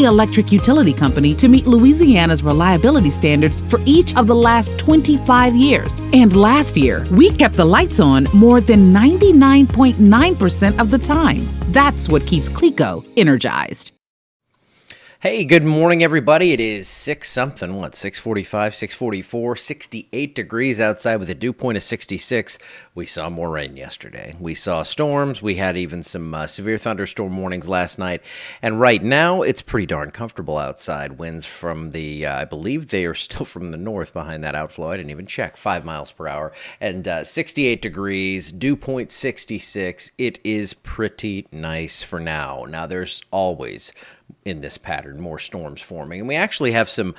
only electric utility company to meet Louisiana's reliability standards for each of the last 25 years. And last year, we kept the lights on more than 99.9% of the time. That's what keeps CLECO energized. Hey, good morning, everybody. It is 6:45, 6:44, 68 degrees outside with a dew point of 66. We saw more rain yesterday. We saw storms. We had even some severe thunderstorm warnings last night. And right now, it's pretty darn comfortable outside. Winds from the, I believe they are still from the north behind that outflow. I didn't even check. 5 miles per hour. And 68 degrees, dew point 66. It is pretty nice for now. Now, there's always in this pattern more storms forming, and we actually have some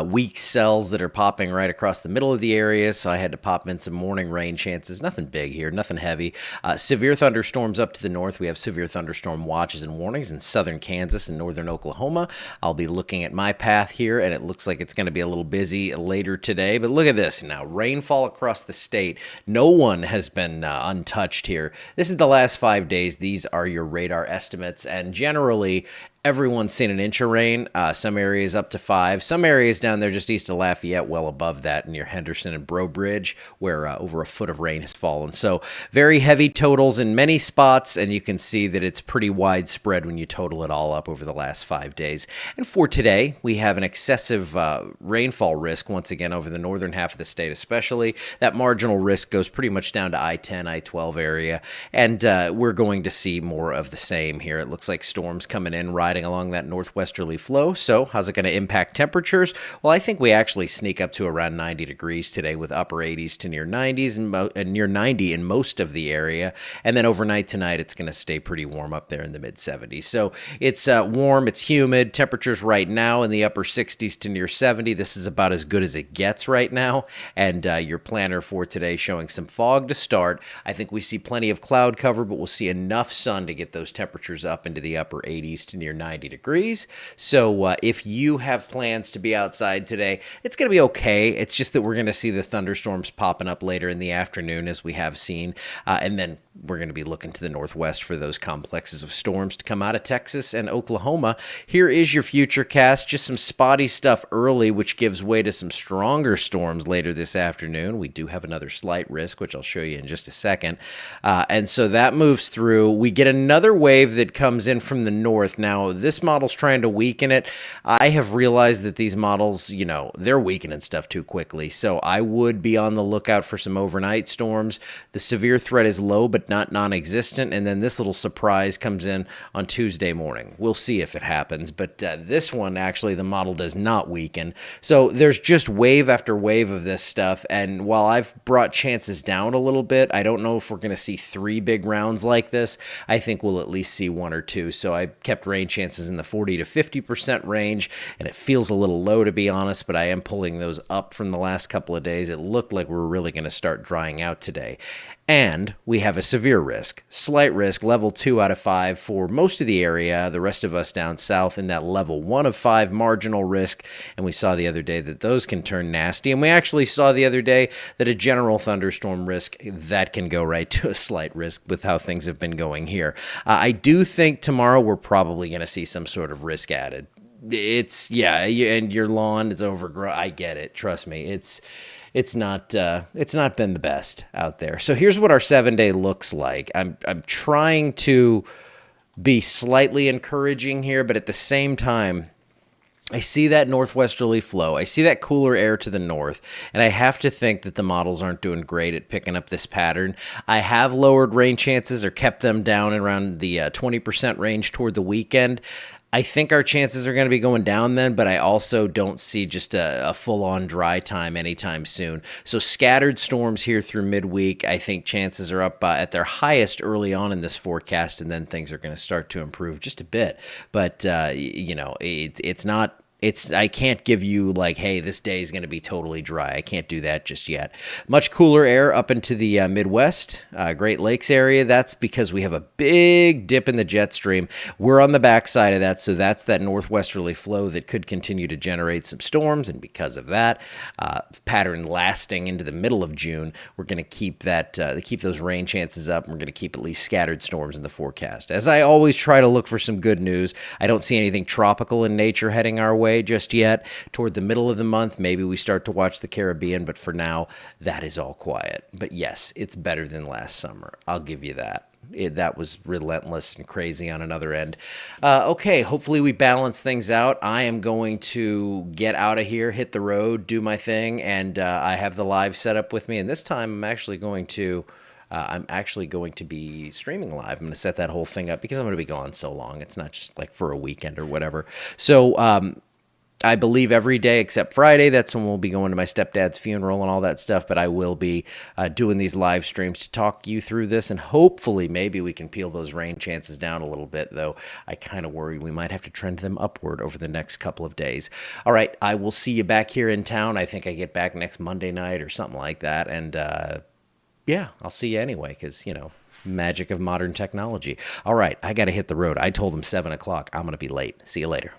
weak cells that are popping right across the middle of the area, so I had to pop in some morning rain chances. Nothing big here, nothing heavy. Severe thunderstorms up to the north. We have severe thunderstorm watches and warnings in southern Kansas and northern Oklahoma. I'll be looking at my path here, and it looks like it's going to be a little busy later today, but look at this now. Rainfall across the state. No one has been untouched here. This is the last 5 days. These are your radar estimates, and generally everyone's seen an inch of rain, some areas up to 5. Some areas down there just east of Lafayette, well above that near Henderson and Breaux Bridge, where over a foot of rain has fallen. So very heavy totals in many spots, and you can see that it's pretty widespread when you total it all up over the last 5 days. And for today, we have an excessive rainfall risk once again over the northern half of the state especially. That marginal risk goes pretty much down to I-10, I-12 area, and we're going to see more of the same here. It looks like storms coming in, riding along that northwesterly flow. So how's it going to impact temperatures? Well, I think we actually sneak up to around 90 degrees today with upper 80s to near 90s and near 90 in most of the area. And then overnight tonight, it's going to stay pretty warm up there in the mid 70s. So it's warm, it's humid. Temperatures right now in the upper 60s to near 70. This is about as good as it gets right now. And your planner for today showing some fog to start. I think we see plenty of cloud cover, but we'll see enough sun to get those temperatures up into the upper 80s to near 90 degrees. So if you have plans to be outside today, it's going to be okay. It's just that we're going to see the thunderstorms popping up later in the afternoon as we have seen. And then we're going to be looking to the northwest for those complexes of storms to come out of Texas and Oklahoma. Here is your future cast. Just some spotty stuff early, which gives way to some stronger storms later this afternoon. We do have another slight risk, which I'll show you in just a second. And so that moves through. We get another wave that comes in from the north. Now, this model's trying to weaken it. I have realized that these models, they're weakening stuff too quickly. So I would be on the lookout for some overnight storms. The severe threat is low, but not non-existent. And then this little surprise comes in on Tuesday morning. We'll see if it happens. But this one, actually, the model does not weaken. So there's just wave after wave of this stuff. And while I've brought chances down a little bit, I don't know if we're going to see 3 big rounds like this. I think we'll at least see 1 or 2. So I kept rain chances in the 40 to 50% range, and it feels a little low, to be honest, but I am pulling those up from the last couple of days. It looked like we're really going to start drying out today. And we have a severe risk, slight risk, level 2 out of 5 for most of the area, the rest of us down south in that level 1 of 5 marginal risk. And we saw the other day that those can turn nasty. And we actually saw the other day that a general thunderstorm risk, that can go right to a slight risk with how things have been going here. I do think tomorrow we're probably going to see some sort of risk added. And your lawn is overgrown. I get it. Trust me. It's not been the best out there. So here's what our 7-day looks like. I'm trying to be slightly encouraging here, but at the same time, I see that northwesterly flow. I see that cooler air to the north, and I have to think that the models aren't doing great at picking up this pattern. I have lowered rain chances or kept them down around the 20% range toward the weekend. I think our chances are going to be going down then, but I also don't see just a full-on dry time anytime soon. So scattered storms here through midweek. I think chances are up at their highest early on in this forecast, and then things are going to start to improve just a bit. But, it's not I can't give you like, hey, this day is going to be totally dry. I can't do that just yet. Much cooler air up into the Midwest, Great Lakes area. That's because we have a big dip in the jet stream. We're on the backside of that, so that's that northwesterly flow that could continue to generate some storms. And because of that pattern lasting into the middle of June, we're going to keep keep those rain chances up. And we're going to keep at least scattered storms in the forecast. As I always try to look for some good news, I don't see anything tropical in nature heading our way just yet. Toward the middle of the month, maybe we start to watch the Caribbean, but for now, that is all quiet. But yes, it's better than last summer. I'll give you that. That was relentless and crazy on another end. Okay, hopefully we balance things out. I am going to get out of here, hit the road, do my thing, and I have the live set up with me. And this time I'm actually going to be streaming live. I'm going to set that whole thing up because I'm going to be gone so long. It's not just like for a weekend or whatever. So I believe every day except Friday. That's when we'll be going to my stepdad's funeral and all that stuff. But I will be doing these live streams to talk you through this. And hopefully maybe we can peel those rain chances down a little bit, though I kind of worry we might have to trend them upward over the next couple of days. All right, I will see you back here in town. I think I get back next Monday night or something like that. And yeah, I'll see you anyway because, magic of modern technology. All right, I got to hit the road. I told them 7 o'clock. I'm going to be late. See you later.